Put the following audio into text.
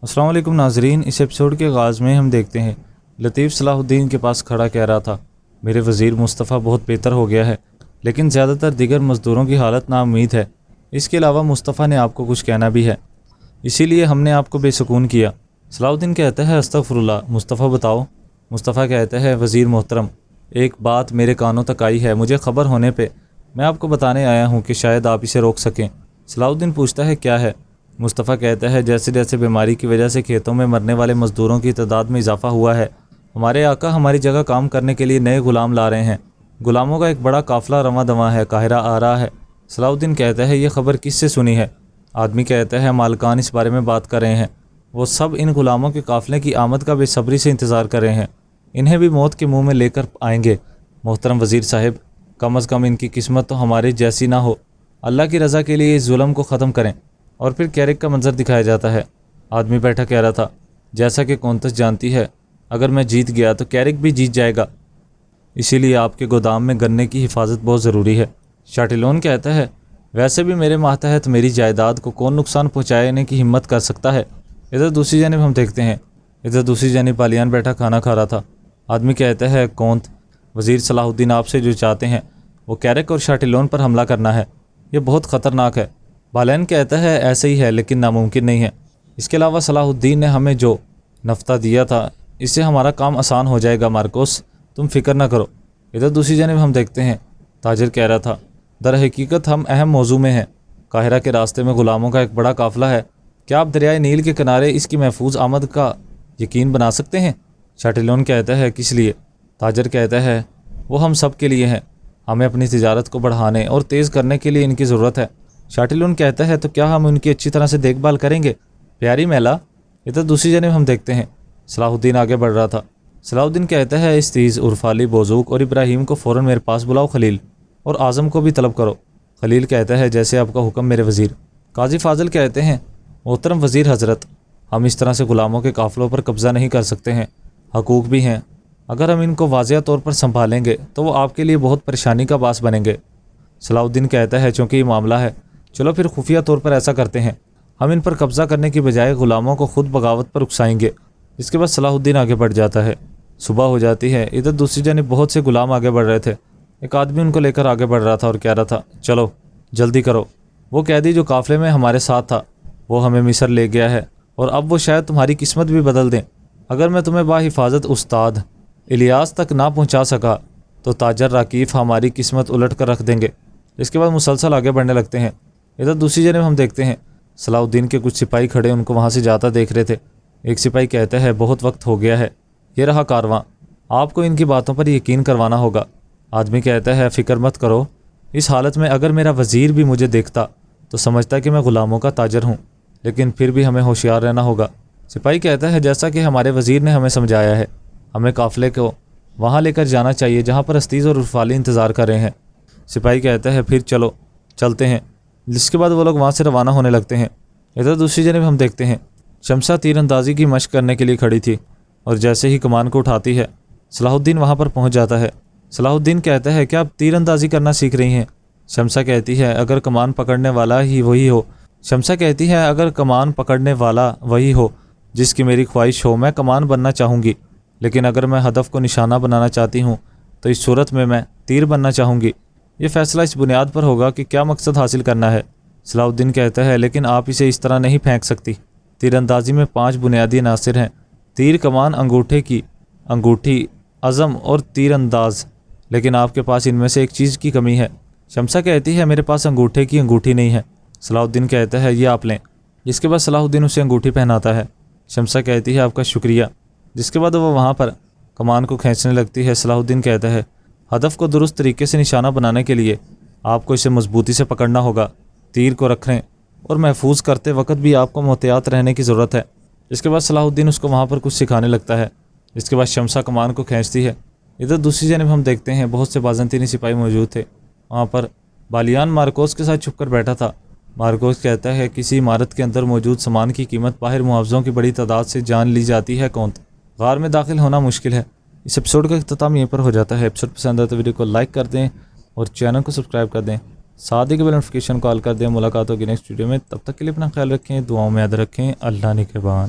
السلام علیکم ناظرین، اس ایپیسوڈ کے آغاز میں ہم دیکھتے ہیں لطیف صلاح الدین کے پاس کھڑا کہہ رہا تھا، میرے وزیر مصطفیٰ بہت بہتر ہو گیا ہے، لیکن زیادہ تر دیگر مزدوروں کی حالت ناامید ہے۔ اس کے علاوہ مصطفیٰ نے آپ کو کچھ کہنا بھی ہے، اسی لیے ہم نے آپ کو بے سکون کیا۔ صلاح الدین کہتا ہے استغفر اللہ۔ مصطفیٰ بتاؤ۔ مصطفیٰ کہتا ہے وزیر محترم، ایک بات میرے کانوں تک آئی ہے، مجھے خبر ہونے پہ میں آپ کو بتانے آیا ہوں کہ شاید آپ اسے روک سکیں۔ صلاح الدین پوچھتا ہے کیا ہے؟ مصطفیٰ کہتا ہے جیسے جیسے بیماری کی وجہ سے کھیتوں میں مرنے والے مزدوروں کی تعداد میں اضافہ ہوا ہے، ہمارے آقا ہماری جگہ کام کرنے کے لیے نئے غلام لا رہے ہیں۔ غلاموں کا ایک بڑا قافلہ رواں دواں ہے، قاہرہ آ رہا ہے۔ صلاح الدین کہتا ہے یہ خبر کس سے سنی ہے؟ آدمی کہتا ہے مالکان اس بارے میں بات کر رہے ہیں، وہ سب ان غلاموں کے قافلے کی آمد کا بے صبری سے انتظار کر رہے ہیں، انہیں بھی موت کے منہ میں لے کر آئیں گے۔ محترم وزیر صاحب، کم از کم ان کی قسمت تو ہمارے جیسی نہ ہو، اللہ کی رضا کے لیے اس ظلم کو ختم کریں۔ اور پھر کیرک کا منظر دکھایا جاتا ہے۔ آدمی بیٹھا کہہ رہا تھا جیسا کہ کونتس جانتی ہے، اگر میں جیت گیا تو کیرک بھی جیت جائے گا، اسی لیے آپ کے گودام میں گنے کی حفاظت بہت ضروری ہے۔ شاٹیلون کہتا ہے ویسے بھی میرے ماتحت میری جائیداد کو کون نقصان پہنچانے کی ہمت کر سکتا ہے؟ ادھر دوسری جانب ہم دیکھتے ہیں، ادھر دوسری جانب بالیان بیٹھا کھانا کھا رہا تھا۔ آدمی کہتا ہے کونت، وزیر صلاح الدین آپ سے جو چاہتے ہیں وہ کیرک اور شاٹیلون پر حملہ کرنا ہے، یہ بہت خطرناک ہے۔ بالیان کہتا ہے ایسے ہی ہے لیکن ناممکن نہیں ہے، اس کے علاوہ صلاح الدین نے ہمیں جو نفتہ دیا تھا اس سے ہمارا کام آسان ہو جائے گا مارکوس، تم فکر نہ کرو۔ ادھر دوسری جانب ہم دیکھتے ہیں، تاجر کہہ رہا تھا در حقیقت ہم اہم موضوع میں ہیں، قاہرہ کے راستے میں غلاموں کا ایک بڑا قافلہ ہے، کیا آپ دریائے نیل کے کنارے اس کی محفوظ آمد کا یقین بنا سکتے ہیں؟ شاٹیلون کہتا ہے کس لیے؟ تاجر کہتا ہے وہ ہم سب کے لیے ہیں، ہمیں اپنی تجارت کو بڑھانے اور تیز کرنے کے لیے ان کی ضرورت ہے۔ شاٹیلون کہتا ہے تو کیا ہم ان کی اچھی طرح سے دیکھ بھال کریں گے؟ پیاری میلا۔ ادھر دوسری جانب ہم دیکھتے ہیں، صلاح الدین آگے بڑھ رہا تھا۔ صلاح الدین کہتا ہے استیز، عرفالی، بوزوک اور ابراہیم کو فوراً میرے پاس بلاؤ خلیل، اور اعظم کو بھی طلب کرو۔ خلیل کہتا ہے جیسے آپ کا حکم میرے وزیر۔ قاضی فاضل کہتے ہیں محترم وزیر حضرت، ہم اس طرح سے غلاموں کے قافلوں پر قبضہ نہیں کر سکتے ہیں، حقوق بھی ہیں، اگر ہم ان کو واضح طور پر سنبھالیں گے تو وہ آپ کے لیے بہت پریشانی کا باعث بنیں گے۔ صلاح الدین کہتا ہے چونکہ یہ معاملہ ہے، چلو پھر خفیہ طور پر ایسا کرتے ہیں، ہم ان پر قبضہ کرنے کی بجائے غلاموں کو خود بغاوت پر اکسائیں گے۔ اس کے بعد صلاح الدین آگے بڑھ جاتا ہے۔ صبح ہو جاتی ہے، ادھر دوسری جانب بہت سے غلام آگے بڑھ رہے تھے، ایک آدمی ان کو لے کر آگے بڑھ رہا تھا اور کہہ رہا تھا چلو جلدی کرو، وہ قیدی جو قافلے میں ہمارے ساتھ تھا وہ ہمیں مصر لے گیا ہے، اور اب وہ شاید تمہاری قسمت بھی بدل دیں۔ اگر میں تمہیں بحفاظت استاد الیاس تک نہ پہنچا سکا تو تاجر راکیف ہماری قسمت الٹ کر رکھ دیں گے۔ اس کے بعد مسلسل آگے بڑھنے لگتے ہیں۔ ادھر دوسری جانب ہم دیکھتے ہیں، صلاح الدین کے کچھ سپاہی کھڑے ان کو وہاں سے جاتا دیکھ رہے تھے۔ ایک سپاہی کہتا ہے بہت وقت ہو گیا ہے، یہ رہا کارواں، آپ کو ان کی باتوں پر یقین کروانا ہوگا۔ آدمی کہتا ہے فکر مت کرو، اس حالت میں اگر میرا وزیر بھی مجھے دیکھتا تو سمجھتا کہ میں غلاموں کا تاجر ہوں، لیکن پھر بھی ہمیں ہوشیار رہنا ہوگا۔ سپاہی کہتا ہے جیسا کہ ہمارے وزیر نے ہمیں سمجھایا ہے، ہمیں قافلے کو وہاں لے کر جانا چاہیے جہاں پر استیز اور عرفالی انتظار کر رہے ہیں۔ سپاہی کہتا ہے پھر چلو چلتے ہیں، جس کے بعد وہ لوگ وہاں سے روانہ ہونے لگتے ہیں۔ ادھر دوسری جانب ہم دیکھتے ہیں، شمسہ تیر اندازی کی مشق کرنے کے لیے کھڑی تھی، اور جیسے ہی کمان کو اٹھاتی ہے صلاح الدین وہاں پر پہنچ جاتا ہے۔ صلاح الدین کہتا ہے کیا آپ تیر اندازی کرنا سیکھ رہی ہیں؟ شمسہ کہتی ہے اگر کمان پکڑنے والا ہی وہی ہو شمسہ کہتی ہے اگر کمان پکڑنے والا وہی ہو جس کی میری خواہش ہو، میں کمان بننا چاہوں گی، لیکن اگر میں ہدف کو نشانہ بنانا چاہتی ہوں تو اس صورت میں تیر بننا چاہوں گی۔ یہ فیصلہ اس بنیاد پر ہوگا کہ کیا مقصد حاصل کرنا ہے۔ صلاح الدین کہتا ہے لیکن آپ اسے اس طرح نہیں پھینک سکتی، تیر اندازی میں 5 بنیادی عناصر ہیں، تیر، کمان، انگوٹھی، عزم اور تیر انداز، لیکن آپ کے پاس ان میں سے ایک چیز کی کمی ہے۔ شمسہ کہتی ہے میرے پاس انگوٹھے کی انگوٹھی نہیں ہے۔ صلاح الدین کہتا ہے یہ آپ لیں، جس کے بعد صلاح الدین اسے انگوٹھی پہناتا ہے۔ شمسہ کہتی ہے آپ کا شکریہ، جس کے بعد وہ وہاں پر کمان کو کھینچنے لگتی ہے۔ صلاح الدین کہتا ہے ہدف کو درست طریقے سے نشانہ بنانے کے لیے آپ کو اسے مضبوطی سے پکڑنا ہوگا، تیر کو رکھنے اور محفوظ کرتے وقت بھی آپ کو محتاط رہنے کی ضرورت ہے۔ اس کے بعد صلاح الدین اس کو وہاں پر کچھ سکھانے لگتا ہے، اس کے بعد شمسہ کمان کو کھینچتی ہے۔ ادھر دوسری جانب ہم دیکھتے ہیں بہت سے بازنطینی سپاہی موجود تھے، وہاں پر بالیان مارکوس کے ساتھ چھپ کر بیٹھا تھا۔ مارکوس کہتا ہے کسی عمارت کے اندر موجود سامان کی قیمت باہر معاوضوں کی بڑی تعداد سے جان لی جاتی ہے، کون غار میں داخل ہونا مشکل ہے۔ اس ایپیسوڈ کا اختتام یہیں پر ہو جاتا ہے۔ ایپیسوڈ پسند آئے تو ویڈیو کو لائک کر دیں اور چینل کو سبسکرائب کر دیں، ساتھ ہی بیل نوٹیفیکیشن کو آل کر دیں۔ ملاقات ہوگی نیکسٹ ویڈیو میں، تب تک کے لیے اپنا خیال رکھیں، دعاؤں میں یاد رکھیں۔ اللہ نگہبان۔